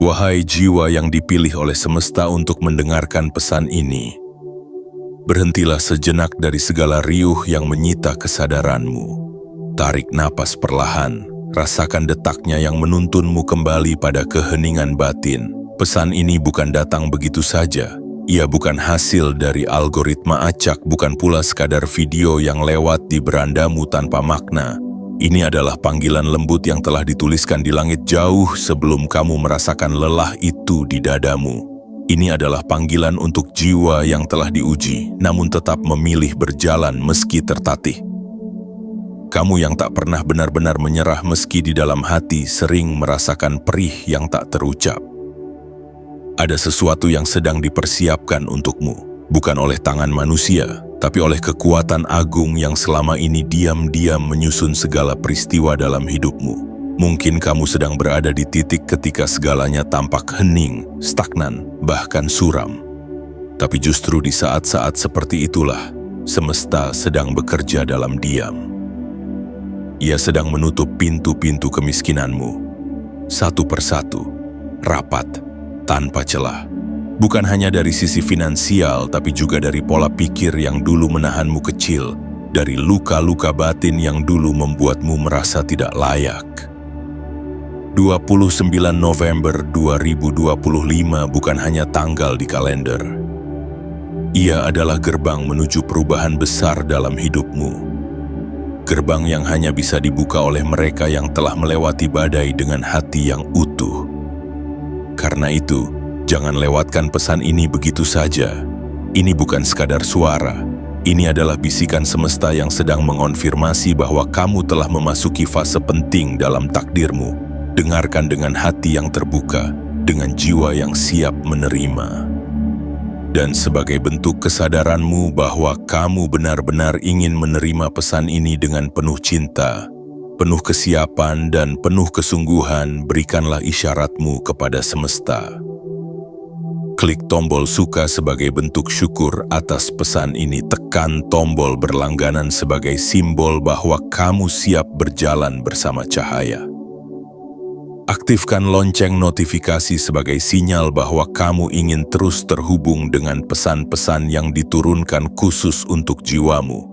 Wahai jiwa yang dipilih oleh semesta untuk mendengarkan pesan ini, berhentilah sejenak dari segala riuh yang menyita kesadaranmu. Tarik napas perlahan, rasakan detaknya yang menuntunmu kembali pada keheningan batin. Pesan ini bukan datang begitu saja. Ia bukan hasil dari algoritma acak, bukan pula sekadar video yang lewat di berandamu tanpa makna. Ini adalah panggilan lembut yang telah dituliskan di langit jauh sebelum kamu merasakan lelah itu di dadamu. Ini adalah panggilan untuk jiwa yang telah diuji, namun tetap memilih berjalan meski tertatih. Kamu yang tak pernah benar-benar menyerah meski di dalam hati sering merasakan perih yang tak terucap. Ada sesuatu yang sedang dipersiapkan untukmu, bukan oleh tangan manusia, tapi oleh kekuatan agung yang selama ini diam-diam menyusun segala peristiwa dalam hidupmu. Mungkin kamu sedang berada di titik ketika segalanya tampak hening, stagnan, bahkan suram. Tapi justru di saat-saat seperti itulah, semesta sedang bekerja dalam diam. Ia sedang menutup pintu-pintu kemiskinanmu, satu persatu, rapat, tanpa celah. Bukan hanya dari sisi finansial, tapi juga dari pola pikir yang dulu menahanmu kecil, dari luka-luka batin yang dulu membuatmu merasa tidak layak. 29 November 2025 bukan hanya tanggal di kalender. Ia adalah gerbang menuju perubahan besar dalam hidupmu. Gerbang yang hanya bisa dibuka oleh mereka yang telah melewati badai dengan hati yang utuh. Karena itu, jangan lewatkan pesan ini begitu saja. Ini bukan sekadar suara. Ini adalah bisikan semesta yang sedang mengonfirmasi bahwa kamu telah memasuki fase penting dalam takdirmu. Dengarkan dengan hati yang terbuka, dengan jiwa yang siap menerima. Dan sebagai bentuk kesadaranmu bahwa kamu benar-benar ingin menerima pesan ini dengan penuh cinta, penuh kesiapan dan penuh kesungguhan, berikanlah isyaratmu kepada semesta. Klik tombol suka sebagai bentuk syukur atas pesan ini. Tekan tombol berlangganan sebagai simbol bahwa kamu siap berjalan bersama cahaya. Aktifkan lonceng notifikasi sebagai sinyal bahwa kamu ingin terus terhubung dengan pesan-pesan yang diturunkan khusus untuk jiwamu.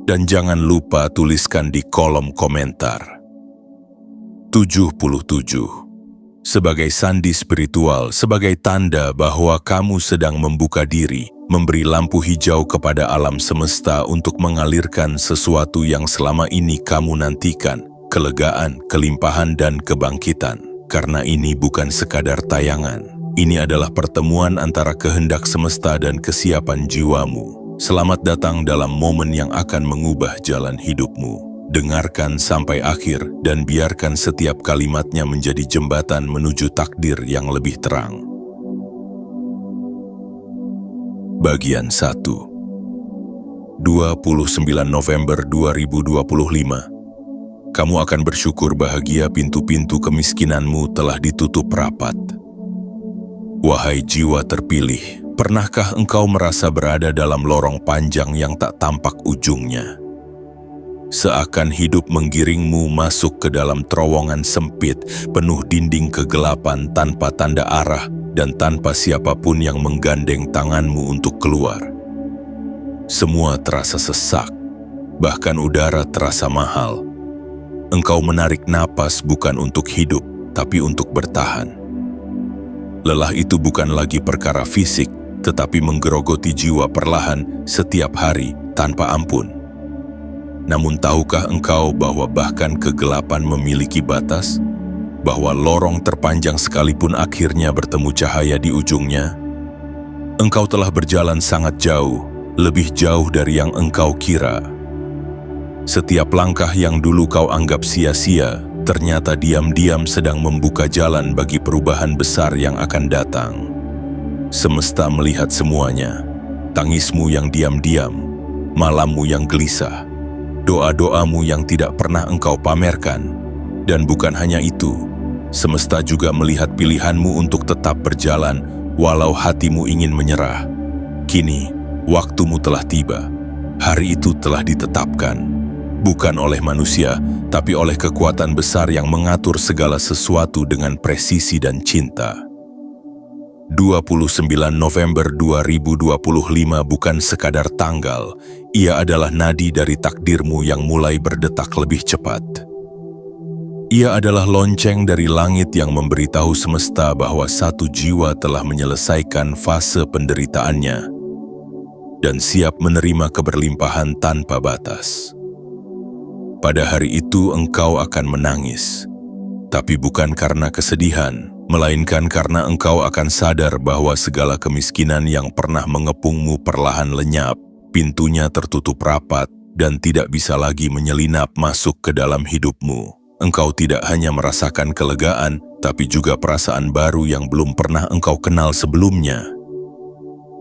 Dan jangan lupa tuliskan di kolom komentar. 77. Sebagai sandi spiritual, sebagai tanda bahwa kamu sedang membuka diri, memberi lampu hijau kepada alam semesta untuk mengalirkan sesuatu yang selama ini kamu nantikan, kelegaan, kelimpahan, dan kebangkitan. Karena ini bukan sekadar tayangan. Ini adalah pertemuan antara kehendak semesta dan kesiapan jiwamu. Selamat datang dalam momen yang akan mengubah jalan hidupmu. Dengarkan sampai akhir dan biarkan setiap kalimatnya menjadi jembatan menuju takdir yang lebih terang. Bagian 1. 29 November 2025. Kamu akan bersyukur bahagia pintu-pintu kemiskinanmu telah ditutup rapat. Wahai jiwa terpilih, pernahkah engkau merasa berada dalam lorong panjang yang tak tampak ujungnya? Seakan hidup menggiringmu masuk ke dalam terowongan sempit, penuh dinding kegelapan tanpa tanda arah dan tanpa siapapun yang menggandeng tanganmu untuk keluar. Semua terasa sesak, bahkan udara terasa mahal. Engkau menarik napas bukan untuk hidup, tapi untuk bertahan. Lelah itu bukan lagi perkara fisik, tetapi menggerogoti jiwa perlahan setiap hari tanpa ampun. Namun tahukah engkau bahwa bahkan kegelapan memiliki batas? Bahwa lorong terpanjang sekalipun akhirnya bertemu cahaya di ujungnya? Engkau telah berjalan sangat jauh, lebih jauh dari yang engkau kira. Setiap langkah yang dulu kau anggap sia-sia, ternyata diam-diam sedang membuka jalan bagi perubahan besar yang akan datang. Semesta melihat semuanya, tangismu yang diam-diam, malammu yang gelisah, doa-doamu yang tidak pernah engkau pamerkan. Dan bukan hanya itu, semesta juga melihat pilihanmu untuk tetap berjalan walau hatimu ingin menyerah. Kini, waktumu telah tiba. Hari itu telah ditetapkan. bukan oleh manusia, tapi oleh kekuatan besar yang mengatur segala sesuatu dengan presisi dan cinta. 29 November 2025 bukan sekadar tanggal, ia adalah nadi dari takdirmu yang mulai berdetak lebih cepat. Ia adalah lonceng dari langit yang memberitahu semesta bahwa satu jiwa telah menyelesaikan fase penderitaannya dan siap menerima keberlimpahan tanpa batas. Pada hari itu engkau akan menangis, tapi bukan karena kesedihan, melainkan karena engkau akan sadar bahwa segala kemiskinan yang pernah mengepungmu perlahan lenyap, pintunya tertutup rapat, dan tidak bisa lagi menyelinap masuk ke dalam hidupmu. Engkau tidak hanya merasakan kelegaan, tapi juga perasaan baru yang belum pernah engkau kenal sebelumnya.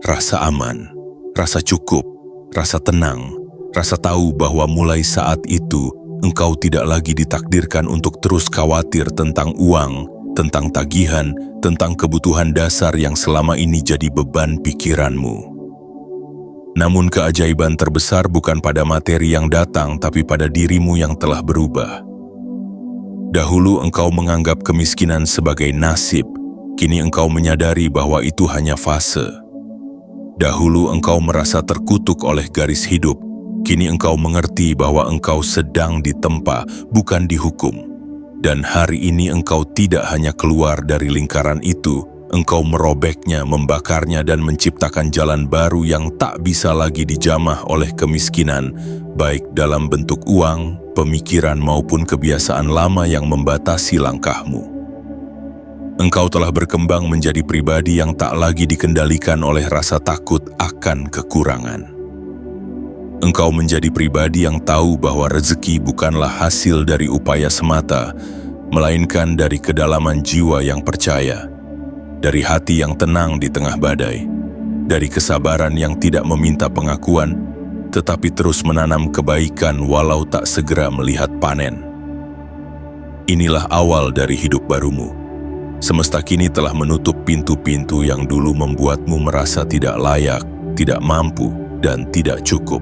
Rasa aman, rasa cukup, rasa tenang, rasa tahu bahwa mulai saat itu, engkau tidak lagi ditakdirkan untuk terus khawatir tentang uang, tentang tagihan, tentang kebutuhan dasar yang selama ini jadi beban pikiranmu. Namun keajaiban terbesar bukan pada materi yang datang, tapi pada dirimu yang telah berubah. Dahulu engkau menganggap kemiskinan sebagai nasib, kini engkau menyadari bahwa itu hanya fase. Dahulu engkau merasa terkutuk oleh garis hidup, kini engkau mengerti bahwa engkau sedang ditempa, bukan dihukum. Dan hari ini engkau tidak hanya keluar dari lingkaran itu, engkau merobeknya, membakarnya dan menciptakan jalan baru yang tak bisa lagi dijamah oleh kemiskinan, baik dalam bentuk uang, pemikiran maupun kebiasaan lama yang membatasi langkahmu. Engkau telah berkembang menjadi pribadi yang tak lagi dikendalikan oleh rasa takut akan kekurangan. Engkau menjadi pribadi yang tahu bahwa rezeki bukanlah hasil dari upaya semata, melainkan dari kedalaman jiwa yang percaya, dari hati yang tenang di tengah badai, dari kesabaran yang tidak meminta pengakuan, tetapi terus menanam kebaikan walau tak segera melihat panen. Inilah awal dari hidup barumu. Semesta kini telah menutup pintu-pintu yang dulu membuatmu merasa tidak layak, tidak mampu, dan tidak cukup.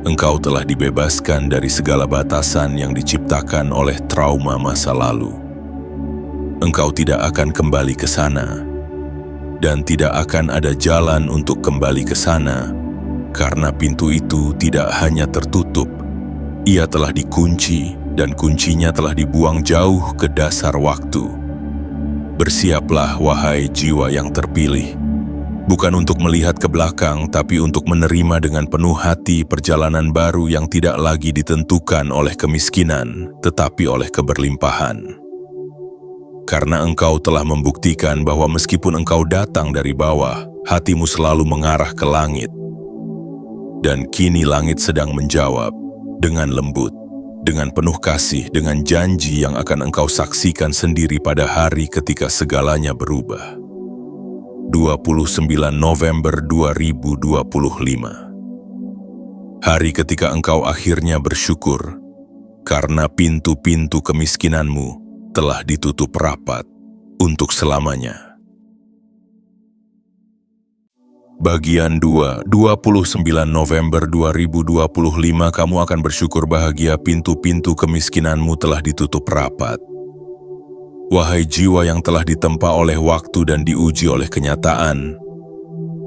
Engkau telah dibebaskan dari segala batasan yang diciptakan oleh trauma masa lalu. Engkau tidak akan kembali ke sana, dan tidak akan ada jalan untuk kembali ke sana, karena pintu itu tidak hanya tertutup, ia telah dikunci, dan kuncinya telah dibuang jauh ke dasar waktu. Bersiaplah, wahai jiwa yang terpilih. Bukan untuk melihat ke belakang, tapi untuk menerima dengan penuh hati perjalanan baru yang tidak lagi ditentukan oleh kemiskinan, tetapi oleh keberlimpahan. Karena engkau telah membuktikan bahwa meskipun engkau datang dari bawah, hatimu selalu mengarah ke langit. Dan kini langit sedang menjawab dengan lembut, dengan penuh kasih, dengan janji yang akan engkau saksikan sendiri pada hari ketika segalanya berubah. 29 November 2025. Hari ketika engkau akhirnya bersyukur, karena pintu-pintu kemiskinanmu telah ditutup rapat untuk selamanya. Bagian 2, 29 November 2025, kamu akan bersyukur bahagia, pintu-pintu kemiskinanmu telah ditutup rapat. Wahai jiwa yang telah ditempa oleh waktu dan diuji oleh kenyataan,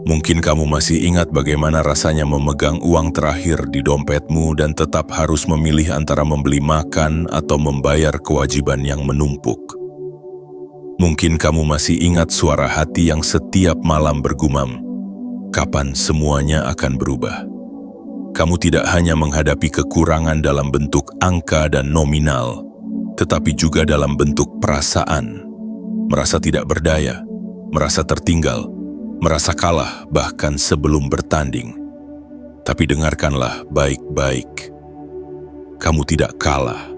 mungkin kamu masih ingat bagaimana rasanya memegang uang terakhir di dompetmu dan tetap harus memilih antara membeli makan atau membayar kewajiban yang menumpuk. Mungkin kamu masih ingat suara hati yang setiap malam bergumam, kapan semuanya akan berubah. Kamu tidak hanya menghadapi kekurangan dalam bentuk angka dan nominal, tetapi juga dalam bentuk perasaan, merasa tidak berdaya, merasa tertinggal, merasa kalah bahkan sebelum bertanding. Tapi dengarkanlah baik-baik, kamu tidak kalah,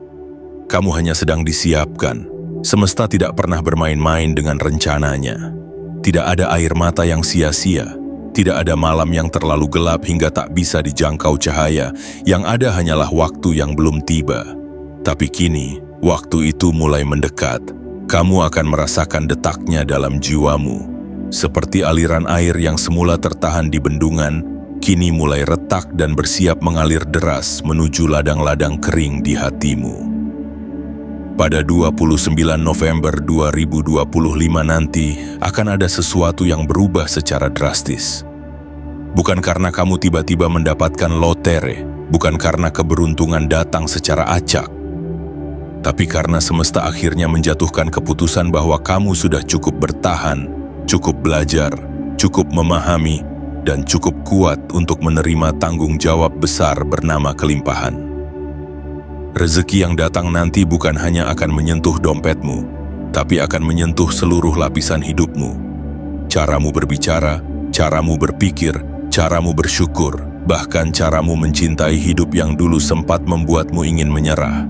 kamu hanya sedang disiapkan. Semesta tidak pernah bermain-main dengan rencananya. Tidak ada air mata yang sia-sia, tidak ada malam yang terlalu gelap hingga tak bisa dijangkau cahaya. Yang ada hanyalah waktu yang belum tiba. Tapi kini, waktu itu mulai mendekat. Kamu akan merasakan detaknya dalam jiwamu. Seperti aliran air yang semula tertahan di bendungan, kini mulai retak dan bersiap mengalir deras menuju ladang-ladang kering di hatimu. Pada 29 November 2025 nanti akan ada sesuatu yang berubah secara drastis. Bukan karena kamu tiba-tiba mendapatkan lotre, bukan karena keberuntungan datang secara acak, tapi karena semesta akhirnya menjatuhkan keputusan bahwa kamu sudah cukup bertahan, cukup belajar, cukup memahami, dan cukup kuat untuk menerima tanggung jawab besar bernama kelimpahan. Rezeki yang datang nanti bukan hanya akan menyentuh dompetmu, tapi akan menyentuh seluruh lapisan hidupmu. Caramu berbicara, caramu berpikir, caramu bersyukur, bahkan caramu mencintai hidup yang dulu sempat membuatmu ingin menyerah.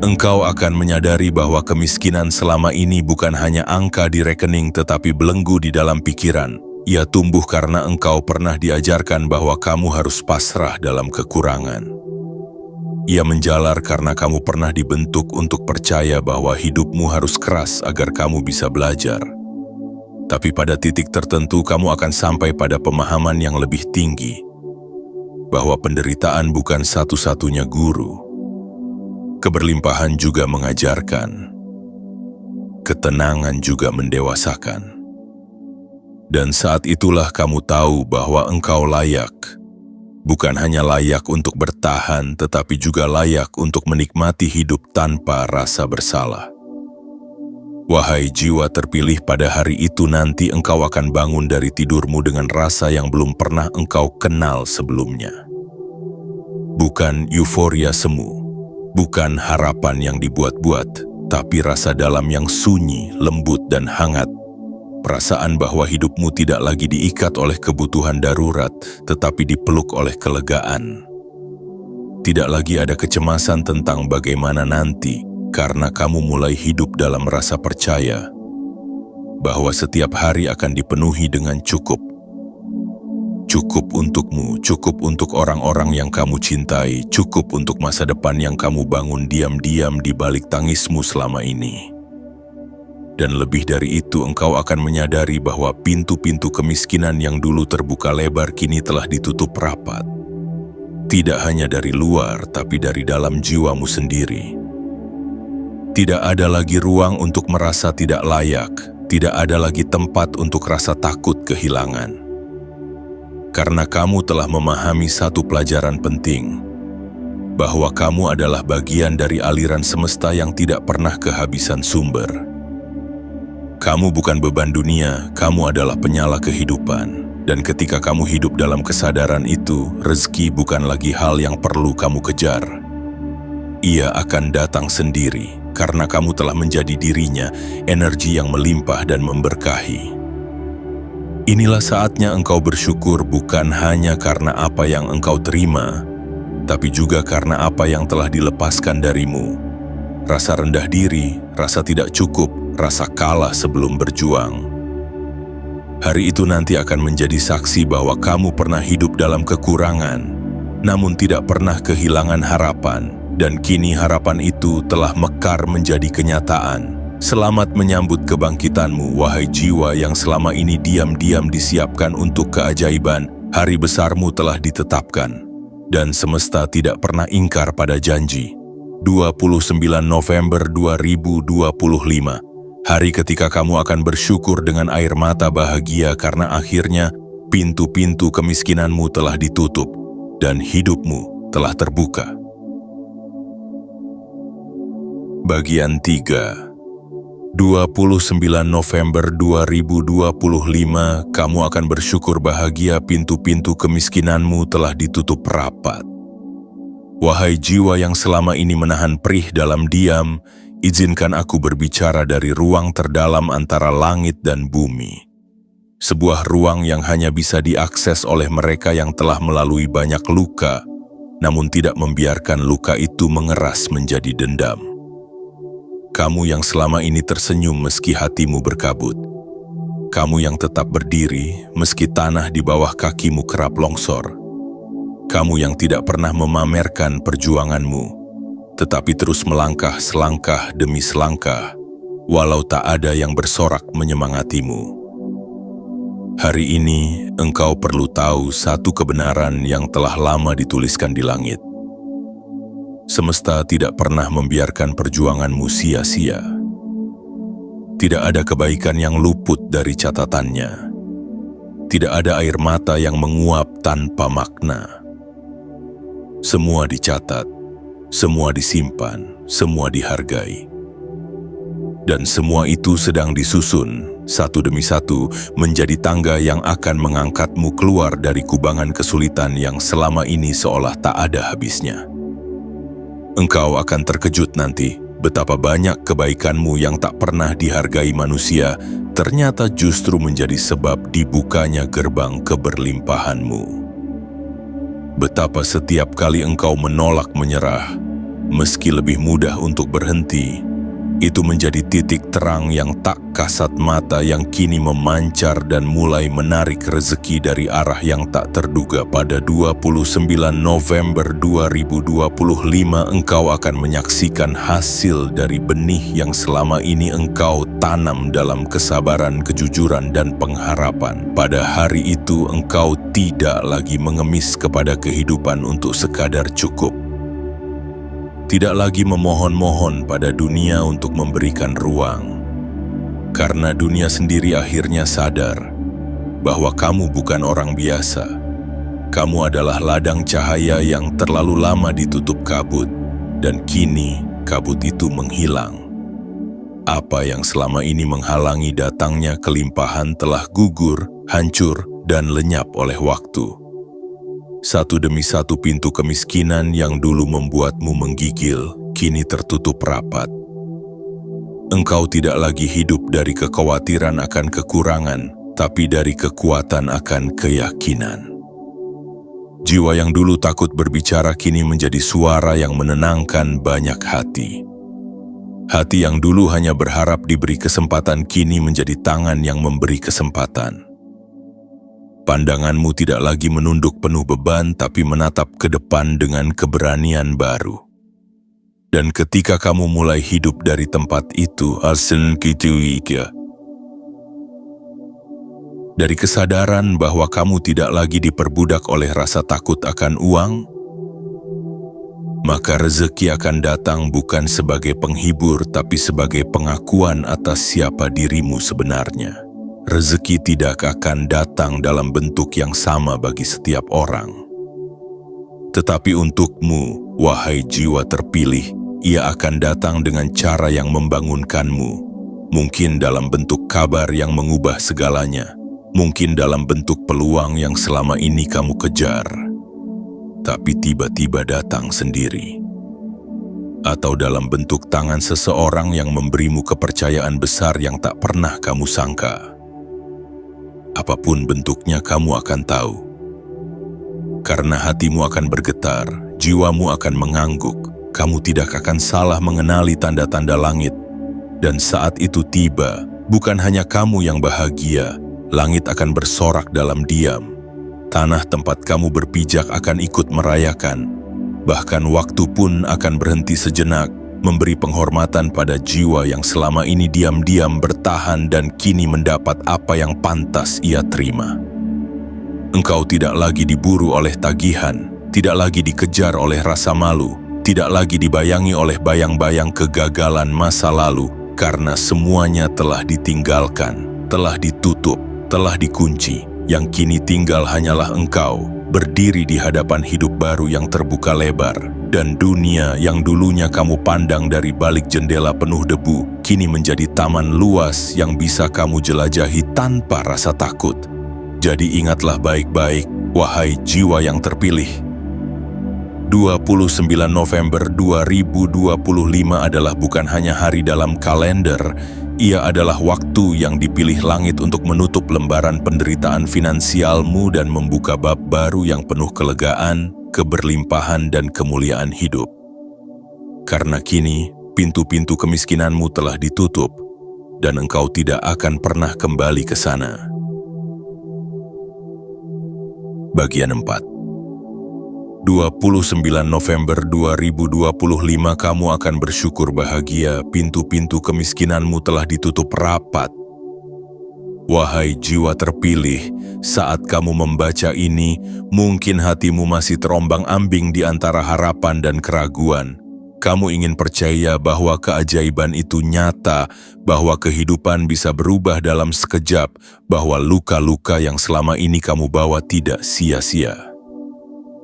Engkau akan menyadari bahwa kemiskinan selama ini bukan hanya angka di rekening tetapi belenggu di dalam pikiran. Ia tumbuh karena engkau pernah diajarkan bahwa kamu harus pasrah dalam kekurangan. Ia menjalar karena kamu pernah dibentuk untuk percaya bahwa hidupmu harus keras agar kamu bisa belajar. Tapi pada titik tertentu kamu akan sampai pada pemahaman yang lebih tinggi, bahwa penderitaan bukan satu-satunya guru. Keberlimpahan juga mengajarkan, ketenangan juga mendewasakan. Dan saat itulah kamu tahu bahwa engkau layak, bukan hanya layak untuk bertahan, tetapi juga layak untuk menikmati hidup tanpa rasa bersalah. Wahai jiwa terpilih, pada hari itu nanti engkau akan bangun dari tidurmu dengan rasa yang belum pernah engkau kenal sebelumnya. Bukan euforia semu, bukan harapan yang dibuat-buat, tapi rasa dalam yang sunyi, lembut, dan hangat. Perasaan bahwa hidupmu tidak lagi diikat oleh kebutuhan darurat, tetapi dipeluk oleh kelegaan. Tidak lagi ada kecemasan tentang bagaimana nanti, karena kamu mulai hidup dalam rasa percaya bahwa setiap hari akan dipenuhi dengan cukup. Cukup untukmu, cukup untuk orang-orang yang kamu cintai, cukup untuk masa depan yang kamu bangun diam-diam di balik tangismu selama ini. Dan lebih dari itu, engkau akan menyadari bahwa pintu-pintu kemiskinan yang dulu terbuka lebar kini telah ditutup rapat. Tidak hanya dari luar, tapi dari dalam jiwamu sendiri. Tidak ada lagi ruang untuk merasa tidak layak, tidak ada lagi tempat untuk rasa takut kehilangan. Karena kamu telah memahami satu pelajaran penting, bahwa kamu adalah bagian dari aliran semesta yang tidak pernah kehabisan sumber. Kamu bukan beban dunia, kamu adalah penyala kehidupan. Dan ketika kamu hidup dalam kesadaran itu, rezeki bukan lagi hal yang perlu kamu kejar. Ia akan datang sendiri, karena kamu telah menjadi dirinya, energi yang melimpah dan memberkahi. Inilah saatnya engkau bersyukur bukan hanya karena apa yang engkau terima, tapi juga karena apa yang telah dilepaskan darimu. Rasa rendah diri, rasa tidak cukup, rasa kalah sebelum berjuang. Hari itu nanti akan menjadi saksi bahwa kamu pernah hidup dalam kekurangan, namun tidak pernah kehilangan harapan, dan kini harapan itu telah mekar menjadi kenyataan. Selamat menyambut kebangkitanmu, wahai jiwa yang selama ini diam-diam disiapkan untuk keajaiban. Hari besarmu telah ditetapkan, dan semesta tidak pernah ingkar pada janji. 29 November 2025, hari ketika kamu akan bersyukur dengan air mata bahagia karena akhirnya pintu-pintu kemiskinanmu telah ditutup dan hidupmu telah terbuka. Bagian 3. 29 November 2025, kamu akan bersyukur bahagia pintu-pintu kemiskinanmu telah ditutup rapat. Wahai jiwa yang selama ini menahan perih dalam diam, izinkan aku berbicara dari ruang terdalam antara langit dan bumi. Sebuah ruang yang hanya bisa diakses oleh mereka yang telah melalui banyak luka, namun tidak membiarkan luka itu mengeras menjadi dendam. Kamu yang selama ini tersenyum meski hatimu berkabut. Kamu yang tetap berdiri meski tanah di bawah kakimu kerap longsor. Kamu yang tidak pernah memamerkan perjuanganmu, tetapi terus melangkah selangkah demi selangkah, walau tak ada yang bersorak menyemangatimu. Hari ini, engkau perlu tahu satu kebenaran yang telah lama dituliskan di langit. Semesta tidak pernah membiarkan perjuanganmu sia-sia. Tidak ada kebaikan yang luput dari catatannya. Tidak ada air mata yang menguap tanpa makna. Semua dicatat, semua disimpan, semua dihargai. Dan semua itu sedang disusun, satu demi satu, menjadi tangga yang akan mengangkatmu keluar dari kubangan kesulitan yang selama ini seolah tak ada habisnya. Engkau akan terkejut nanti, betapa banyak kebaikanmu yang tak pernah dihargai manusia, ternyata justru menjadi sebab dibukanya gerbang keberlimpahanmu. Betapa setiap kali engkau menolak menyerah, meski lebih mudah untuk berhenti, itu menjadi titik terang yang tak kasat mata yang kini memancar dan mulai menarik rezeki dari arah yang tak terduga. Pada 29 November 2025 engkau akan menyaksikan hasil dari benih yang selama ini engkau tanam dalam kesabaran, kejujuran, dan pengharapan. Pada hari itu engkau tidak lagi mengemis kepada kehidupan untuk sekadar cukup. Tidak lagi memohon-mohon pada dunia untuk memberikan ruang. Karena dunia sendiri akhirnya sadar bahwa kamu bukan orang biasa. Kamu adalah ladang cahaya yang terlalu lama ditutup kabut, dan kini kabut itu menghilang. Apa yang selama ini menghalangi datangnya kelimpahan telah gugur, hancur, dan lenyap oleh waktu. Satu demi satu pintu kemiskinan yang dulu membuatmu menggigil, kini tertutup rapat. Engkau tidak lagi hidup dari kekhawatiran akan kekurangan, tapi dari kekuatan akan keyakinan. Jiwa yang dulu takut berbicara kini menjadi suara yang menenangkan banyak hati. Hati yang dulu hanya berharap diberi kesempatan kini menjadi tangan yang memberi kesempatan. Pandanganmu tidak lagi menunduk penuh beban, tapi menatap ke depan dengan keberanian baru. Dan ketika kamu mulai hidup dari tempat itu, dari kesadaran bahwa kamu tidak lagi diperbudak oleh rasa takut akan uang, maka rezeki akan datang bukan sebagai penghibur, tapi sebagai pengakuan atas siapa dirimu sebenarnya. Rezeki tidak akan datang dalam bentuk yang sama bagi setiap orang. Tetapi untukmu, wahai jiwa terpilih, ia akan datang dengan cara yang membangunkanmu. Mungkin dalam bentuk kabar yang mengubah segalanya. Mungkin dalam bentuk peluang yang selama ini kamu kejar. Tapi tiba-tiba datang sendiri. Atau dalam bentuk tangan seseorang yang memberimu kepercayaan besar yang tak pernah kamu sangka. Apapun bentuknya kamu akan tahu. Karena hatimu akan bergetar, jiwamu akan mengangguk, kamu tidak akan salah mengenali tanda-tanda langit. Dan saat itu tiba, bukan hanya kamu yang bahagia, langit akan bersorak dalam diam. Tanah tempat kamu berpijak akan ikut merayakan. Bahkan waktu pun akan berhenti sejenak, memberi penghormatan pada jiwa yang selama ini diam-diam bertahan dan kini mendapat apa yang pantas ia terima. Engkau tidak lagi diburu oleh tagihan, tidak lagi dikejar oleh rasa malu, tidak lagi dibayangi oleh bayang-bayang kegagalan masa lalu, karena semuanya telah ditinggalkan, telah ditutup, telah dikunci. Yang kini tinggal hanyalah engkau, berdiri di hadapan hidup baru yang terbuka lebar. Dan dunia yang dulunya kamu pandang dari balik jendela penuh debu, kini menjadi taman luas yang bisa kamu jelajahi tanpa rasa takut. Jadi ingatlah baik-baik, wahai jiwa yang terpilih. 29 November 2025 adalah bukan hanya hari dalam kalender, ia adalah waktu yang dipilih langit untuk menutup lembaran penderitaan finansialmu dan membuka bab baru yang penuh kelegaan, keberlimpahan, dan kemuliaan hidup. Karena kini, pintu-pintu kemiskinanmu telah ditutup, dan engkau tidak akan pernah kembali ke sana. Bagian 4. 29 November 2025 kamu akan bersyukur bahagia, pintu-pintu kemiskinanmu telah ditutup rapat. Wahai jiwa terpilih, saat kamu membaca ini, mungkin hatimu masih terombang-ambing di antara harapan dan keraguan. Kamu ingin percaya bahwa keajaiban itu nyata, bahwa kehidupan bisa berubah dalam sekejap, bahwa luka-luka yang selama ini kamu bawa tidak sia-sia.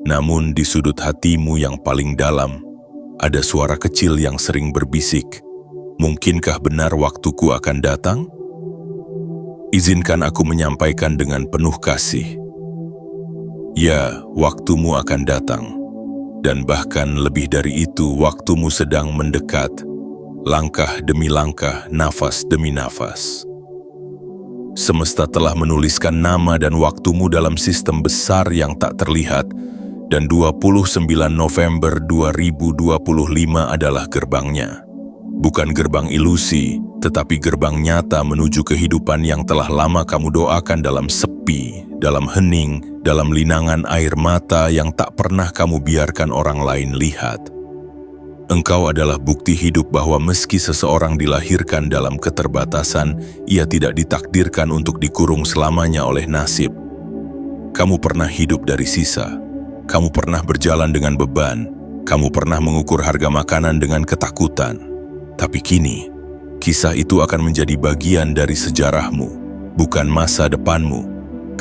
Namun di sudut hatimu yang paling dalam, ada suara kecil yang sering berbisik, "Mungkinkah benar waktuku akan datang?" Izinkan aku menyampaikan dengan penuh kasih. Ya, waktumu akan datang. Dan bahkan lebih dari itu, waktumu sedang mendekat. Langkah demi langkah, nafas demi nafas. Semesta telah menuliskan nama dan waktumu dalam sistem besar yang tak terlihat, dan 29 November 2025 adalah gerbangnya. Bukan gerbang ilusi, tetapi gerbang nyata menuju kehidupan yang telah lama kamu doakan dalam sepi, dalam hening, dalam linangan air mata yang tak pernah kamu biarkan orang lain lihat. Engkau adalah bukti hidup bahwa meski seseorang dilahirkan dalam keterbatasan, ia tidak ditakdirkan untuk dikurung selamanya oleh nasib. Kamu pernah hidup dari sisa, kamu pernah berjalan dengan beban, kamu pernah mengukur harga makanan dengan ketakutan. Tapi kini, kisah itu akan menjadi bagian dari sejarahmu, bukan masa depanmu,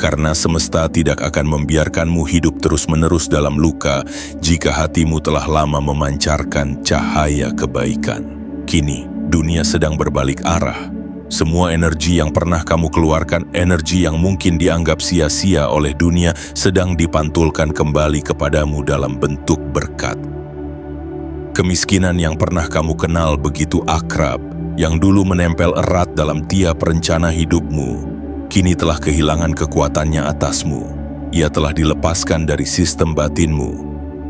karena semesta tidak akan membiarkanmu hidup terus-menerus dalam luka jika hatimu telah lama memancarkan cahaya kebaikan. Kini, dunia sedang berbalik arah. Semua energi yang pernah kamu keluarkan, energi yang mungkin dianggap sia-sia oleh dunia, sedang dipantulkan kembali kepadamu dalam bentuk berkat. Kemiskinan yang pernah kamu kenal begitu akrab, yang dulu menempel erat dalam tiap rencana hidupmu, kini telah kehilangan kekuatannya atasmu. Ia telah dilepaskan dari sistem batinmu,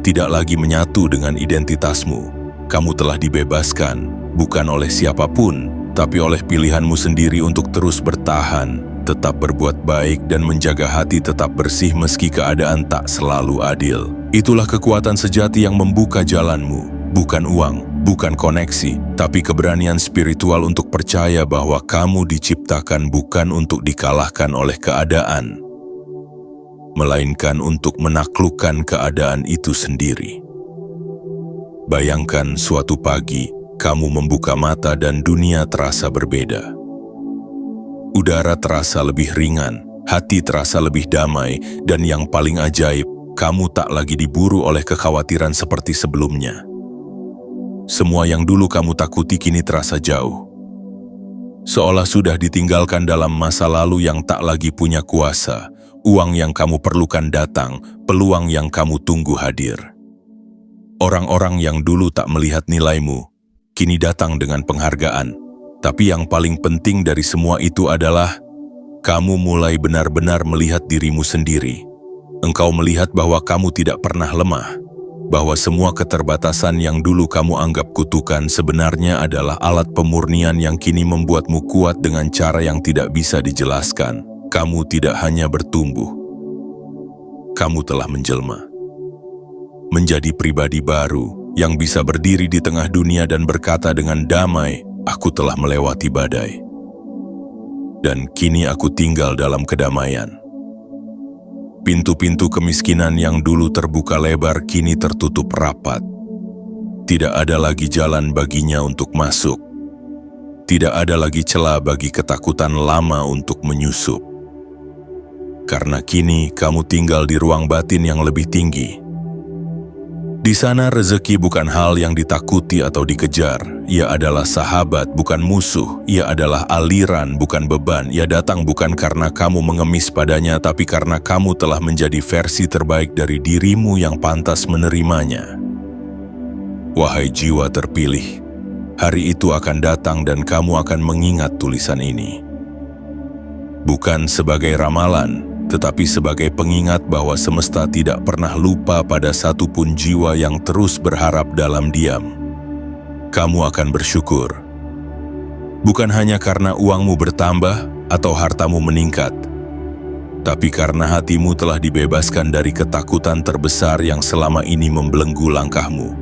tidak lagi menyatu dengan identitasmu. Kamu telah dibebaskan, bukan oleh siapapun, tapi oleh pilihanmu sendiri untuk terus bertahan, tetap berbuat baik dan menjaga hati tetap bersih meski keadaan tak selalu adil. Itulah kekuatan sejati yang membuka jalanmu. Bukan uang, bukan koneksi, tapi keberanian spiritual untuk percaya bahwa kamu diciptakan bukan untuk dikalahkan oleh keadaan, melainkan untuk menaklukkan keadaan itu sendiri. Bayangkan suatu pagi, kamu membuka mata dan dunia terasa berbeda. Udara terasa lebih ringan, hati terasa lebih damai, dan yang paling ajaib, kamu tak lagi diburu oleh kekhawatiran seperti sebelumnya. Semua yang dulu kamu takuti kini terasa jauh. Seolah sudah ditinggalkan dalam masa lalu yang tak lagi punya kuasa. Uang yang kamu perlukan datang, peluang yang kamu tunggu hadir. Orang-orang yang dulu tak melihat nilaimu, kini datang dengan penghargaan. Tapi yang paling penting dari semua itu adalah, kamu mulai benar-benar melihat dirimu sendiri. Engkau melihat bahwa kamu tidak pernah lemah, bahwa semua keterbatasan yang dulu kamu anggap kutukan sebenarnya adalah alat pemurnian yang kini membuatmu kuat dengan cara yang tidak bisa dijelaskan. Kamu tidak hanya bertumbuh, kamu telah menjelma. Menjadi pribadi baru yang bisa berdiri di tengah dunia dan berkata dengan damai, "Aku telah melewati badai. Dan kini aku tinggal dalam kedamaian." Pintu-pintu kemiskinan yang dulu terbuka lebar kini tertutup rapat. Tidak ada lagi jalan baginya untuk masuk. Tidak ada lagi celah bagi ketakutan lama untuk menyusup. Karena kini kamu tinggal di ruang batin yang lebih tinggi. Di sana rezeki bukan hal yang ditakuti atau dikejar. Ia adalah sahabat, bukan musuh. Ia adalah aliran, bukan beban. Ia datang bukan karena kamu mengemis padanya, tapi karena kamu telah menjadi versi terbaik dari dirimu yang pantas menerimanya. Wahai jiwa terpilih, hari itu akan datang dan kamu akan mengingat tulisan ini. Bukan sebagai ramalan, tetapi sebagai pengingat bahwa semesta tidak pernah lupa pada satupun jiwa yang terus berharap dalam diam. Kamu akan bersyukur. Bukan hanya karena uangmu bertambah atau hartamu meningkat, tapi karena hatimu telah dibebaskan dari ketakutan terbesar yang selama ini membelenggu langkahmu.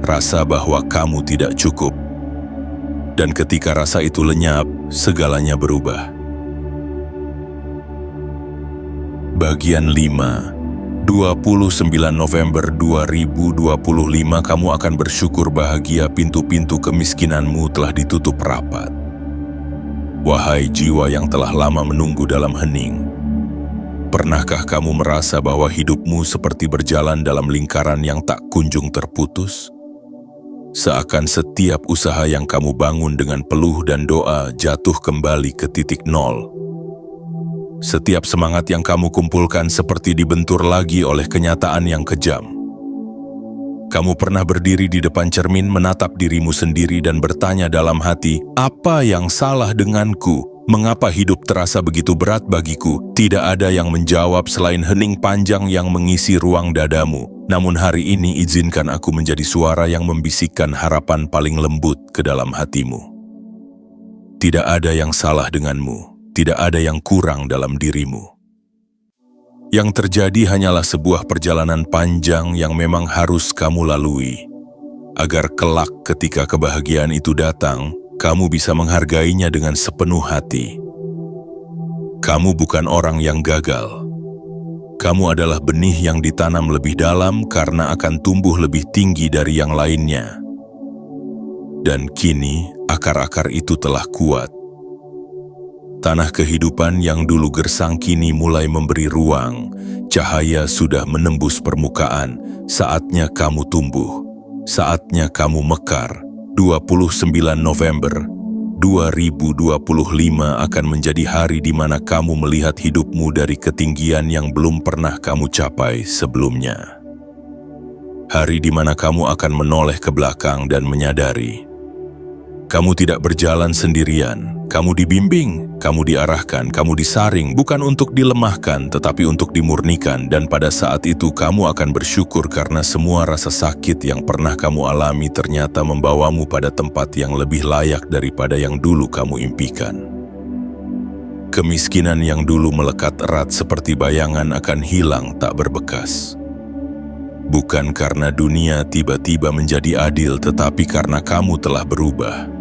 Rasa bahwa kamu tidak cukup. Dan ketika rasa itu lenyap, segalanya berubah. Bagian 5. 29 November 2025 kamu akan bersyukur bahagia, pintu-pintu kemiskinanmu telah ditutup rapat. Wahai jiwa yang telah lama menunggu dalam hening, pernahkah kamu merasa bahwa hidupmu seperti berjalan dalam lingkaran yang tak kunjung terputus? Seakan setiap usaha yang kamu bangun dengan peluh dan doa jatuh kembali ke titik nol. Setiap semangat yang kamu kumpulkan seperti dibentur lagi oleh kenyataan yang kejam. Kamu pernah berdiri di depan cermin menatap dirimu sendiri dan bertanya dalam hati, apa yang salah denganku? Mengapa hidup terasa begitu berat bagiku? Tidak ada yang menjawab selain hening panjang yang mengisi ruang dadamu. Namun hari ini izinkan aku menjadi suara yang membisikkan harapan paling lembut ke dalam hatimu. Tidak ada yang salah denganmu. Tidak ada yang kurang dalam dirimu. Yang terjadi hanyalah sebuah perjalanan panjang yang memang harus kamu lalui, agar kelak ketika kebahagiaan itu datang, kamu bisa menghargainya dengan sepenuh hati. Kamu bukan orang yang gagal. Kamu adalah benih yang ditanam lebih dalam karena akan tumbuh lebih tinggi dari yang lainnya. Dan kini, akar-akar itu telah kuat. Tanah kehidupan yang dulu gersang kini mulai memberi ruang. Cahaya sudah menembus permukaan. Saatnya kamu tumbuh. Saatnya kamu mekar. 29 November 2025 akan menjadi hari di mana kamu melihat hidupmu dari ketinggian yang belum pernah kamu capai sebelumnya. Hari di mana kamu akan menoleh ke belakang dan menyadari kamu tidak berjalan sendirian. Kamu dibimbing, kamu diarahkan, kamu disaring, bukan untuk dilemahkan, tetapi untuk dimurnikan. Dan pada saat itu kamu akan bersyukur karena semua rasa sakit yang pernah kamu alami ternyata membawamu pada tempat yang lebih layak daripada yang dulu kamu impikan. Kemiskinan yang dulu melekat erat seperti bayangan akan hilang tak berbekas. Bukan karena dunia tiba-tiba menjadi adil, tetapi karena kamu telah berubah.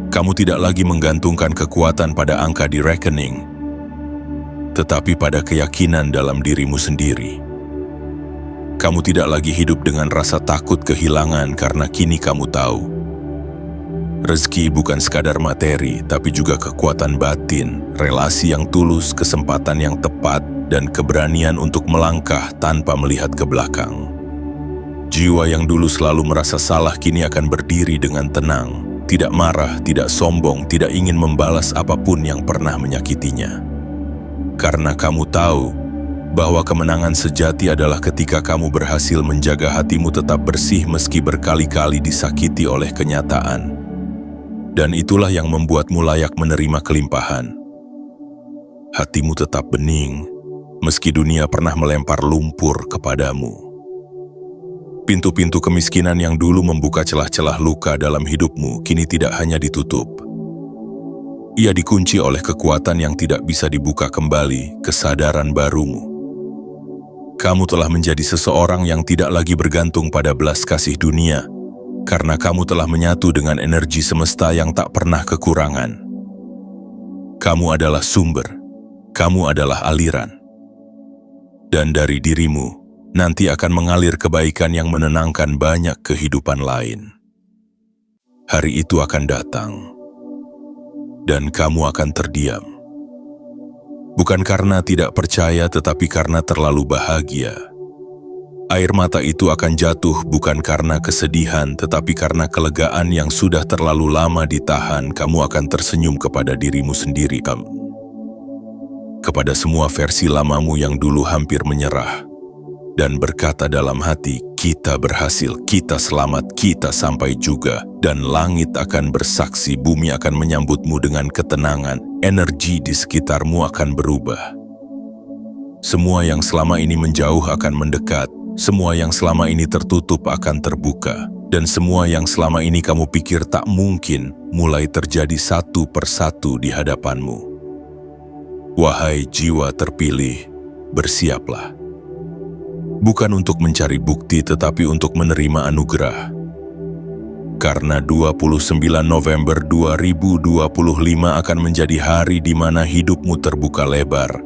Kamu tidak lagi menggantungkan kekuatan pada angka di rekening, tetapi pada keyakinan dalam dirimu sendiri. Kamu tidak lagi hidup dengan rasa takut kehilangan karena kini kamu tahu. Rezeki bukan sekadar materi, tapi juga kekuatan batin, relasi yang tulus, kesempatan yang tepat, dan keberanian untuk melangkah tanpa melihat ke belakang. Jiwa yang dulu selalu merasa salah kini akan berdiri dengan tenang. Tidak marah, tidak sombong, tidak ingin membalas apapun yang pernah menyakitinya. Karena kamu tahu bahwa kemenangan sejati adalah ketika kamu berhasil menjaga hatimu tetap bersih meski berkali-kali disakiti oleh kenyataan. Dan itulah yang membuatmu layak menerima kelimpahan. Hatimu tetap bening, meski dunia pernah melempar lumpur kepadamu. Pintu-pintu kemiskinan yang dulu membuka celah-celah luka dalam hidupmu kini tidak hanya ditutup. Ia dikunci oleh kekuatan yang tidak bisa dibuka kembali, kesadaran barumu. Kamu telah menjadi seseorang yang tidak lagi bergantung pada belas kasih dunia, karena kamu telah menyatu dengan energi semesta yang tak pernah kekurangan. Kamu adalah sumber, kamu adalah aliran. Dan dari dirimu, nanti akan mengalir kebaikan yang menenangkan banyak kehidupan lain. Hari itu akan datang, dan kamu akan terdiam. Bukan karena tidak percaya, tetapi karena terlalu bahagia. Air mata itu akan jatuh bukan karena kesedihan, tetapi karena kelegaan yang sudah terlalu lama ditahan. Kamu akan tersenyum kepada dirimu sendiri, kepada semua versi lamamu yang dulu hampir menyerah. Dan berkata dalam hati, kita berhasil, kita selamat, kita sampai juga. Dan langit akan bersaksi, bumi akan menyambutmu dengan ketenangan, energi di sekitarmu akan berubah. Semua yang selama ini menjauh akan mendekat, semua yang selama ini tertutup akan terbuka. Dan semua yang selama ini kamu pikir tak mungkin, mulai terjadi satu persatu di hadapanmu. Wahai jiwa terpilih, bersiaplah. Bukan untuk mencari bukti, tetapi untuk menerima anugerah. Karena 29 November 2025 akan menjadi hari di mana hidupmu terbuka lebar.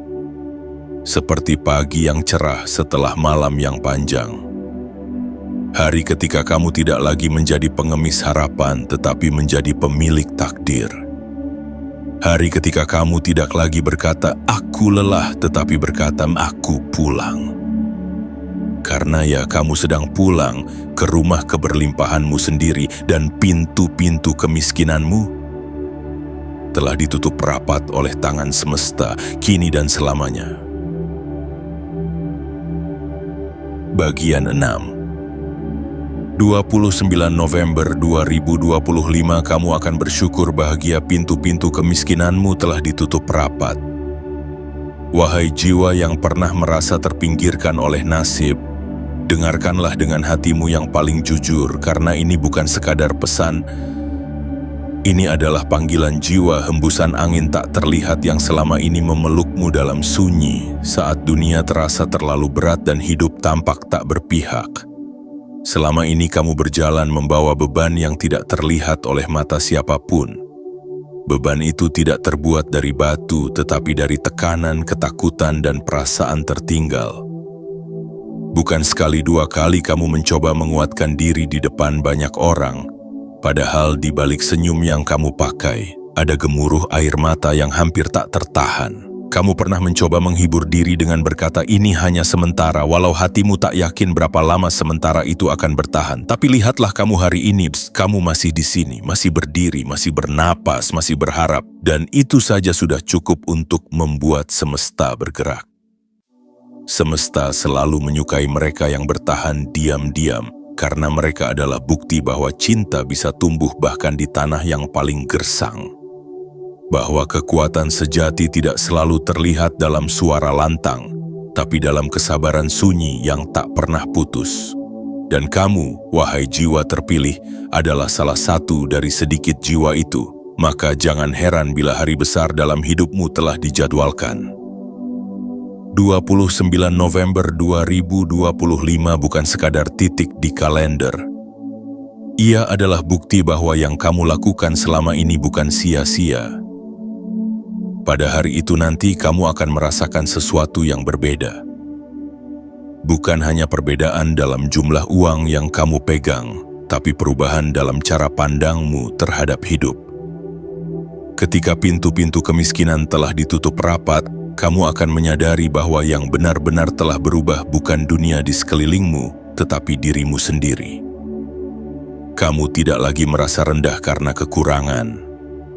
seperti pagi yang cerah setelah malam yang panjang. Hari ketika kamu tidak lagi menjadi pengemis harapan, tetapi menjadi pemilik takdir. Hari ketika kamu tidak lagi berkata, "Aku lelah," tetapi berkata, "Aku pulang." Karena ya, kamu sedang pulang ke rumah keberlimpahanmu sendiri, dan pintu-pintu kemiskinanmu telah ditutup rapat oleh tangan semesta, kini dan selamanya. Bagian 6. 29 November 2025, kamu akan bersyukur bahagia pintu-pintu kemiskinanmu telah ditutup rapat. Wahai jiwa yang pernah merasa terpinggirkan oleh nasib, dengarkanlah dengan hatimu yang paling jujur, karena ini bukan sekadar pesan. Ini adalah panggilan jiwa, hembusan angin tak terlihat yang selama ini memelukmu dalam sunyi saat dunia terasa terlalu berat dan hidup tampak tak berpihak. Selama ini kamu berjalan membawa beban yang tidak terlihat oleh mata siapapun. Beban itu tidak terbuat dari batu, tetapi dari tekanan, ketakutan, dan perasaan tertinggal. Bukan sekali dua kali kamu mencoba menguatkan diri di depan banyak orang, padahal di balik senyum yang kamu pakai, ada gemuruh air mata yang hampir tak tertahan. Kamu pernah mencoba menghibur diri dengan berkata, "Ini hanya sementara," walau hatimu tak yakin berapa lama sementara itu akan bertahan. Tapi lihatlah kamu hari ini, kamu masih di sini, masih berdiri, masih bernapas, masih berharap. Dan itu saja sudah cukup untuk membuat semesta bergerak. Semesta selalu menyukai mereka yang bertahan diam-diam, karena mereka adalah bukti bahwa cinta bisa tumbuh bahkan di tanah yang paling gersang. Bahwa kekuatan sejati tidak selalu terlihat dalam suara lantang, tapi dalam kesabaran sunyi yang tak pernah putus. Dan kamu, wahai jiwa terpilih, adalah salah satu dari sedikit jiwa itu. Maka jangan heran bila hari besar dalam hidupmu telah dijadwalkan. 29 November 2025 bukan sekadar titik di kalender. Ia adalah bukti bahwa yang kamu lakukan selama ini bukan sia-sia. Pada hari itu nanti kamu akan merasakan sesuatu yang berbeda. Bukan hanya perbedaan dalam jumlah uang yang kamu pegang, tapi perubahan dalam cara pandangmu terhadap hidup. Ketika pintu-pintu kemiskinan telah ditutup rapat, kamu akan menyadari bahwa yang benar-benar telah berubah bukan dunia di sekelilingmu, tetapi dirimu sendiri. Kamu tidak lagi merasa rendah karena kekurangan.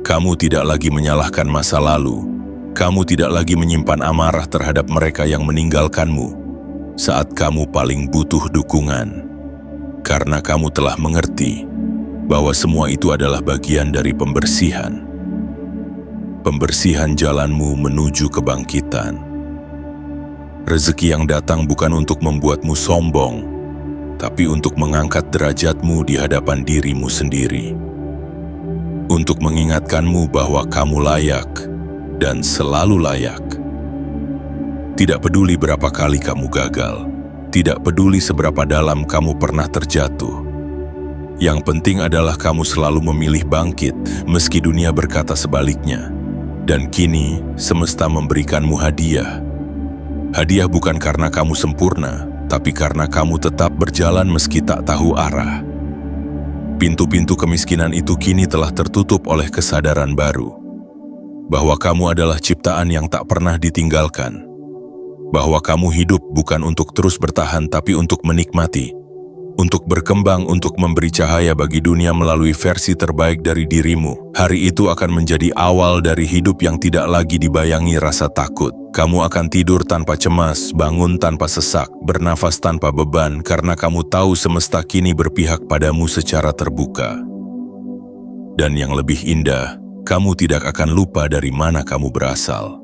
Kamu tidak lagi menyalahkan masa lalu. Kamu tidak lagi menyimpan amarah terhadap mereka yang meninggalkanmu saat kamu paling butuh dukungan. Karena kamu telah mengerti bahwa semua itu adalah bagian dari pembersihan. Pembersihan jalanmu menuju kebangkitan. Rezeki yang datang bukan untuk membuatmu sombong, tapi untuk mengangkat derajatmu di hadapan dirimu sendiri. Untuk mengingatkanmu bahwa kamu layak dan selalu layak. Tidak peduli berapa kali kamu gagal, tidak peduli seberapa dalam kamu pernah terjatuh. Yang penting adalah kamu selalu memilih bangkit meski dunia berkata sebaliknya. Dan kini semesta memberikanmu hadiah. Hadiah bukan karena kamu sempurna, tapi karena kamu tetap berjalan meski tak tahu arah. Pintu-pintu kemiskinan itu kini telah tertutup oleh kesadaran baru. Bahwa kamu adalah ciptaan yang tak pernah ditinggalkan. Bahwa kamu hidup bukan untuk terus bertahan, tapi untuk menikmati. Untuk berkembang, untuk memberi cahaya bagi dunia melalui versi terbaik dari dirimu. Hari itu akan menjadi awal dari hidup yang tidak lagi dibayangi rasa takut. Kamu akan tidur tanpa cemas, bangun tanpa sesak, bernafas tanpa beban, karena kamu tahu semesta kini berpihak padamu secara terbuka. Dan yang lebih indah, kamu tidak akan lupa dari mana kamu berasal.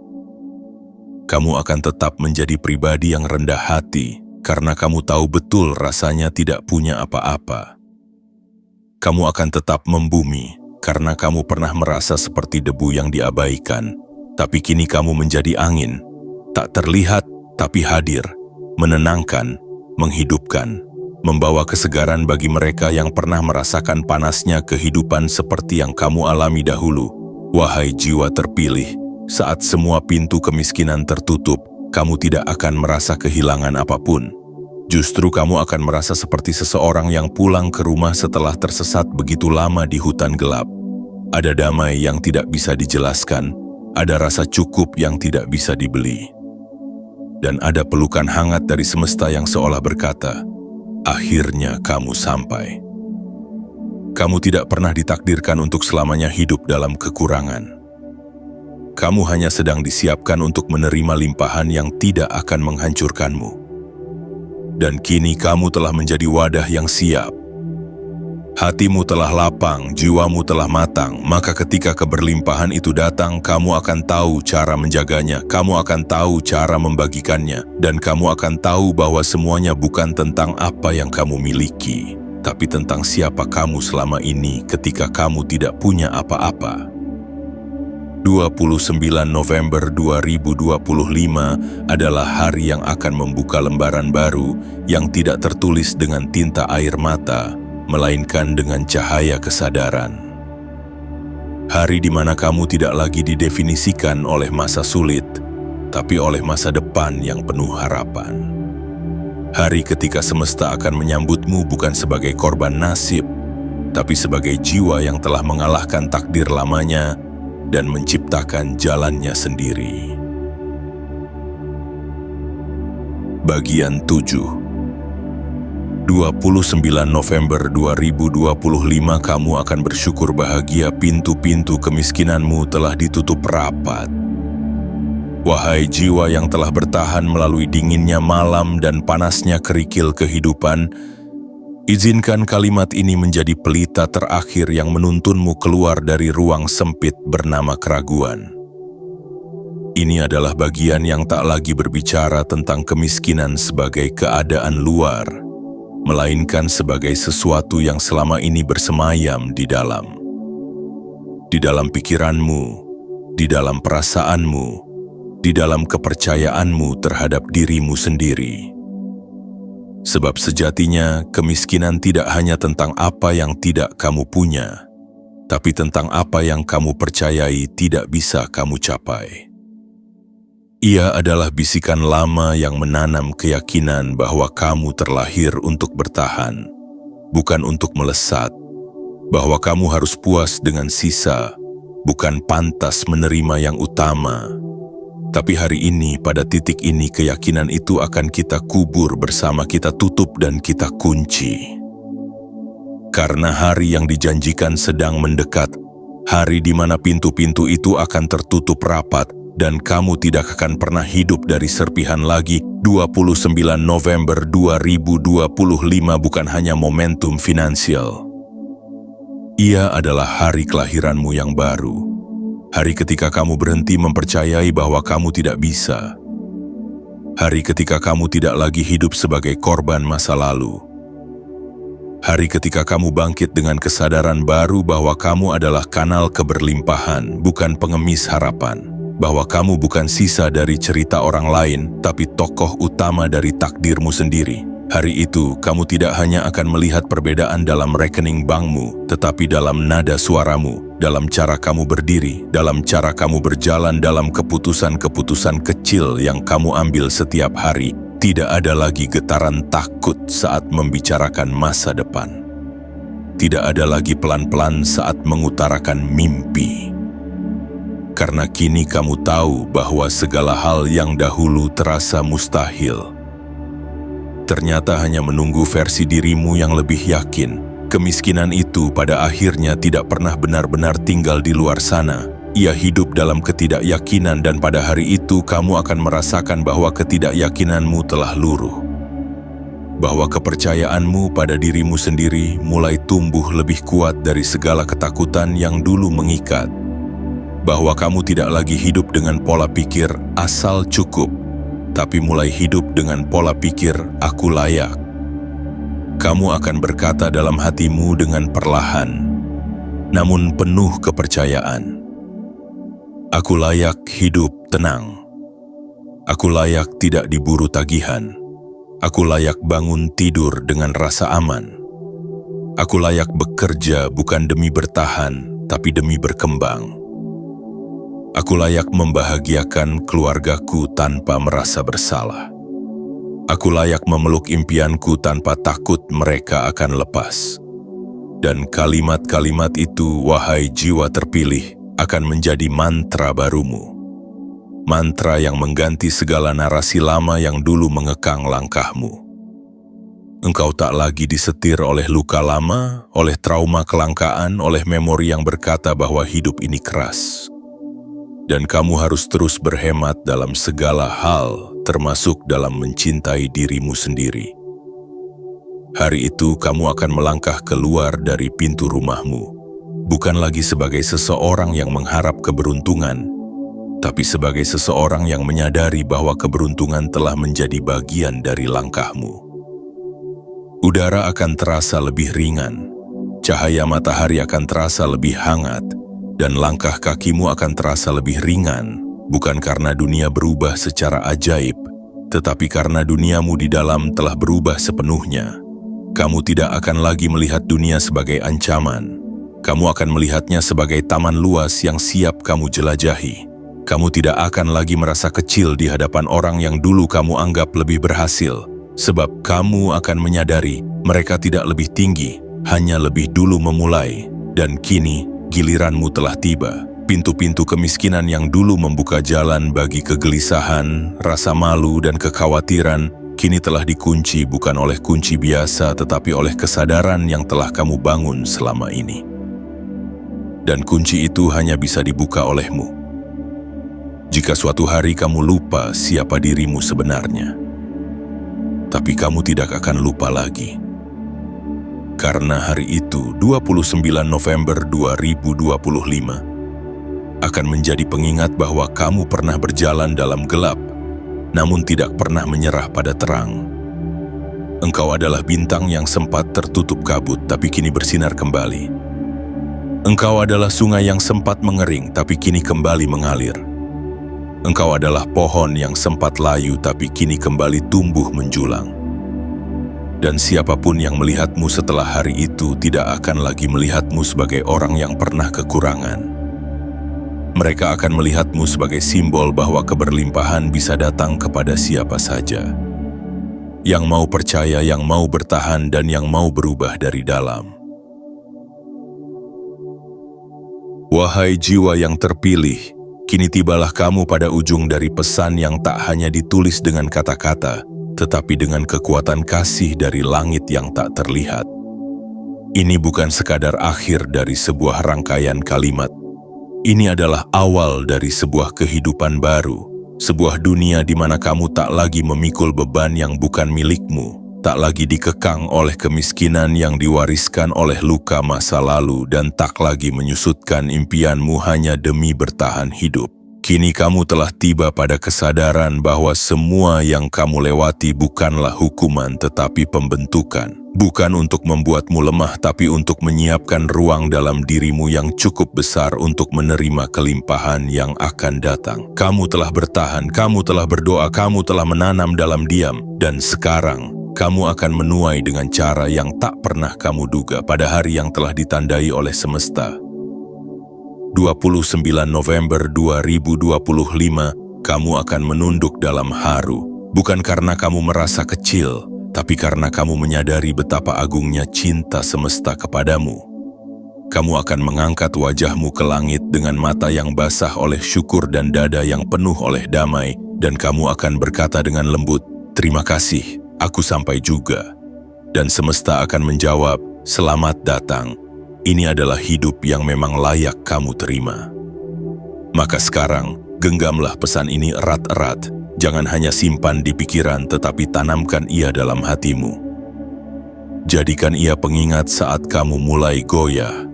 Kamu akan tetap menjadi pribadi yang rendah hati, karena kamu tahu betul rasanya tidak punya apa-apa. Kamu akan tetap membumi, karena kamu pernah merasa seperti debu yang diabaikan. Tapi kini kamu menjadi angin, tak terlihat tapi hadir, menenangkan, menghidupkan, membawa kesegaran bagi mereka yang pernah merasakan panasnya kehidupan seperti yang kamu alami dahulu. Wahai jiwa terpilih, saat semua pintu kemiskinan tertutup, kamu tidak akan merasa kehilangan apapun. Justru kamu akan merasa seperti seseorang yang pulang ke rumah setelah tersesat begitu lama di hutan gelap. Ada damai yang tidak bisa dijelaskan, ada rasa cukup yang tidak bisa dibeli. Dan ada pelukan hangat dari semesta yang seolah berkata, akhirnya kamu sampai. Kamu tidak pernah ditakdirkan untuk selamanya hidup dalam kekurangan. Kamu hanya sedang disiapkan untuk menerima limpahan yang tidak akan menghancurkanmu. Dan kini kamu telah menjadi wadah yang siap. Hatimu telah lapang, jiwamu telah matang, maka ketika keberlimpahan itu datang, kamu akan tahu cara menjaganya, kamu akan tahu cara membagikannya, dan kamu akan tahu bahwa semuanya bukan tentang apa yang kamu miliki, tapi tentang siapa kamu selama ini ketika kamu tidak punya apa-apa. 29 November 2025 adalah hari yang akan membuka lembaran baru yang tidak tertulis dengan tinta air mata, melainkan dengan cahaya kesadaran. Hari di mana kamu tidak lagi didefinisikan oleh masa sulit, tapi oleh masa depan yang penuh harapan. Hari ketika semesta akan menyambutmu bukan sebagai korban nasib, tapi sebagai jiwa yang telah mengalahkan takdir lamanya dan menciptakan jalannya sendiri. Bagian 7. 29 November 2025 kamu akan bersyukur bahagia pintu-pintu kemiskinanmu telah ditutup rapat. Wahai jiwa yang telah bertahan melalui dinginnya malam dan panasnya kerikil kehidupan, izinkan kalimat ini menjadi pelita terakhir yang menuntunmu keluar dari ruang sempit bernama keraguan. Ini adalah bagian yang tak lagi berbicara tentang kemiskinan sebagai keadaan luar, melainkan sebagai sesuatu yang selama ini bersemayam di dalam pikiranmu, di dalam perasaanmu, di dalam kepercayaanmu terhadap dirimu sendiri. Sebab sejatinya kemiskinan tidak hanya tentang apa yang tidak kamu punya, tapi tentang apa yang kamu percayai tidak bisa kamu capai. Ia adalah bisikan lama yang menanam keyakinan bahwa kamu terlahir untuk bertahan, bukan untuk melesat, bahwa kamu harus puas dengan sisa, bukan pantas menerima yang utama. Tapi hari ini, pada titik ini, keyakinan itu akan kita kubur bersama, kita tutup dan kita kunci. Karena hari yang dijanjikan sedang mendekat, hari di mana pintu-pintu itu akan tertutup rapat, dan kamu tidak akan pernah hidup dari serpihan lagi. 29 November 2025 bukan hanya momentum finansial. Ia adalah hari kelahiranmu yang baru. Hari ketika kamu berhenti mempercayai bahwa kamu tidak bisa. Hari ketika kamu tidak lagi hidup sebagai korban masa lalu. Hari ketika kamu bangkit dengan kesadaran baru bahwa kamu adalah kanal keberlimpahan, bukan pengemis harapan. Bahwa kamu bukan sisa dari cerita orang lain, tapi tokoh utama dari takdirmu sendiri. Hari itu, kamu tidak hanya akan melihat perbedaan dalam rekening bankmu, tetapi dalam nada suaramu, dalam cara kamu berdiri, dalam cara kamu berjalan, dalam keputusan-keputusan kecil yang kamu ambil setiap hari. Tidak ada lagi getaran takut saat membicarakan masa depan. Tidak ada lagi pelan-pelan saat mengutarakan mimpi. Karena kini kamu tahu bahwa segala hal yang dahulu terasa mustahil ternyata hanya menunggu versi dirimu yang lebih yakin. Kemiskinan itu pada akhirnya tidak pernah benar-benar tinggal di luar sana. Ia hidup dalam ketidakyakinan, dan pada hari itu kamu akan merasakan bahwa ketidakyakinanmu telah luruh. Bahwa kepercayaanmu pada dirimu sendiri mulai tumbuh lebih kuat dari segala ketakutan yang dulu mengikat. Bahwa kamu tidak lagi hidup dengan pola pikir asal cukup, tapi mulai hidup dengan pola pikir aku layak. Kamu akan berkata dalam hatimu dengan perlahan, namun penuh kepercayaan. Aku layak hidup tenang. Aku layak tidak diburu tagihan. Aku layak bangun tidur dengan rasa aman. Aku layak bekerja bukan demi bertahan, tapi demi berkembang. Aku layak membahagiakan keluargaku tanpa merasa bersalah. Aku layak memeluk impianku tanpa takut mereka akan lepas. Dan kalimat-kalimat itu, wahai jiwa terpilih, akan menjadi mantra barumu. Mantra yang mengganti segala narasi lama yang dulu mengekang langkahmu. Engkau tak lagi disetir oleh luka lama, oleh trauma kelangkaan, oleh memori yang berkata bahwa hidup ini keras. Dan kamu harus terus berhemat dalam segala hal, termasuk dalam mencintai dirimu sendiri. Hari itu kamu akan melangkah keluar dari pintu rumahmu, bukan lagi sebagai seseorang yang mengharap keberuntungan, tapi sebagai seseorang yang menyadari bahwa keberuntungan telah menjadi bagian dari langkahmu. Udara akan terasa lebih ringan, cahaya matahari akan terasa lebih hangat, dan langkah kakimu akan terasa lebih ringan, bukan karena dunia berubah secara ajaib, tetapi karena duniamu di dalam telah berubah sepenuhnya. Kamu tidak akan lagi melihat dunia sebagai ancaman. Kamu akan melihatnya sebagai taman luas yang siap kamu jelajahi. Kamu tidak akan lagi merasa kecil di hadapan orang yang dulu kamu anggap lebih berhasil, sebab kamu akan menyadari mereka tidak lebih tinggi, hanya lebih dulu memulai, dan kini giliranmu telah tiba. Pintu-pintu kemiskinan yang dulu membuka jalan bagi kegelisahan, rasa malu, dan kekhawatiran, kini telah dikunci bukan oleh kunci biasa, tetapi oleh kesadaran yang telah kamu bangun selama ini. Dan kunci itu hanya bisa dibuka olehmu. Jika suatu hari kamu lupa siapa dirimu sebenarnya, tapi kamu tidak akan lupa lagi. Karena hari itu, 29 November 2025, akan menjadi pengingat bahwa kamu pernah berjalan dalam gelap, namun tidak pernah menyerah pada terang. Engkau adalah bintang yang sempat tertutup kabut, tapi kini bersinar kembali. Engkau adalah sungai yang sempat mengering, tapi kini kembali mengalir. Engkau adalah pohon yang sempat layu, tapi kini kembali tumbuh menjulang. Dan siapapun yang melihatmu setelah hari itu tidak akan lagi melihatmu sebagai orang yang pernah kekurangan. Mereka akan melihatmu sebagai simbol bahwa keberlimpahan bisa datang kepada siapa saja. Yang mau percaya, yang mau bertahan, dan yang mau berubah dari dalam. Wahai jiwa yang terpilih, kini tibalah kamu pada ujung dari pesan yang tak hanya ditulis dengan kata-kata, tetapi dengan kekuatan kasih dari langit yang tak terlihat. Ini bukan sekadar akhir dari sebuah rangkaian kalimat. Ini adalah awal dari sebuah kehidupan baru, sebuah dunia di mana kamu tak lagi memikul beban yang bukan milikmu, tak lagi dikekang oleh kemiskinan yang diwariskan oleh luka masa lalu, dan tak lagi menyusutkan impianmu hanya demi bertahan hidup. Kini kamu telah tiba pada kesadaran bahwa semua yang kamu lewati bukanlah hukuman tetapi pembentukan. Bukan untuk membuatmu lemah, tapi untuk menyiapkan ruang dalam dirimu yang cukup besar untuk menerima kelimpahan yang akan datang. Kamu telah bertahan, kamu telah berdoa, kamu telah menanam dalam diam, dan sekarang kamu akan menuai dengan cara yang tak pernah kamu duga pada hari yang telah ditandai oleh semesta. 29 November 2025, kamu akan menunduk dalam haru, bukan karena kamu merasa kecil, tapi karena kamu menyadari betapa agungnya cinta semesta kepadamu. Kamu akan mengangkat wajahmu ke langit dengan mata yang basah oleh syukur dan dada yang penuh oleh damai, dan kamu akan berkata dengan lembut, "Terima kasih, aku sampai juga." Dan semesta akan menjawab, "Selamat datang. Ini adalah hidup yang memang layak kamu terima." Maka sekarang, genggamlah pesan ini erat-erat. Jangan hanya simpan di pikiran, tetapi tanamkan ia dalam hatimu. Jadikan ia pengingat saat kamu mulai goyah.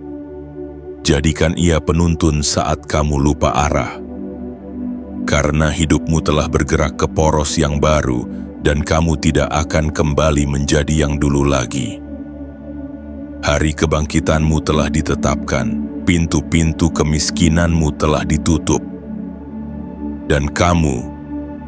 Jadikan ia penuntun saat kamu lupa arah. Karena hidupmu telah bergerak ke poros yang baru, dan kamu tidak akan kembali menjadi yang dulu lagi. Hari kebangkitanmu telah ditetapkan, pintu-pintu kemiskinanmu telah ditutup, dan kamu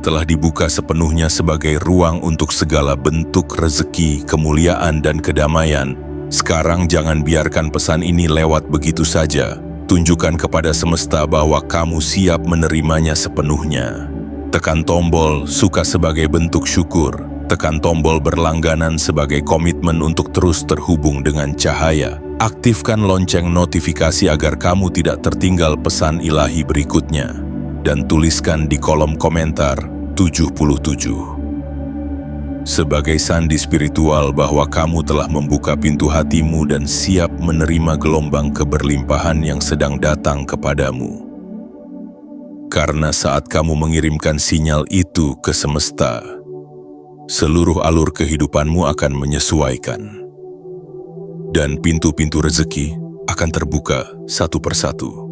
telah dibuka sepenuhnya sebagai ruang untuk segala bentuk rezeki, kemuliaan, dan kedamaian. Sekarang jangan biarkan pesan ini lewat begitu saja. Tunjukkan kepada semesta bahwa kamu siap menerimanya sepenuhnya. Tekan tombol suka sebagai bentuk syukur. Tekan tombol berlangganan sebagai komitmen untuk terus terhubung dengan cahaya. Aktifkan lonceng notifikasi agar kamu tidak tertinggal pesan ilahi berikutnya. Dan tuliskan di kolom komentar 77. Sebagai sandi spiritual bahwa kamu telah membuka pintu hatimu dan siap menerima gelombang keberlimpahan yang sedang datang kepadamu. Karena saat kamu mengirimkan sinyal itu ke semesta, seluruh alur kehidupanmu akan menyesuaikan. Dan pintu-pintu rezeki akan terbuka satu persatu.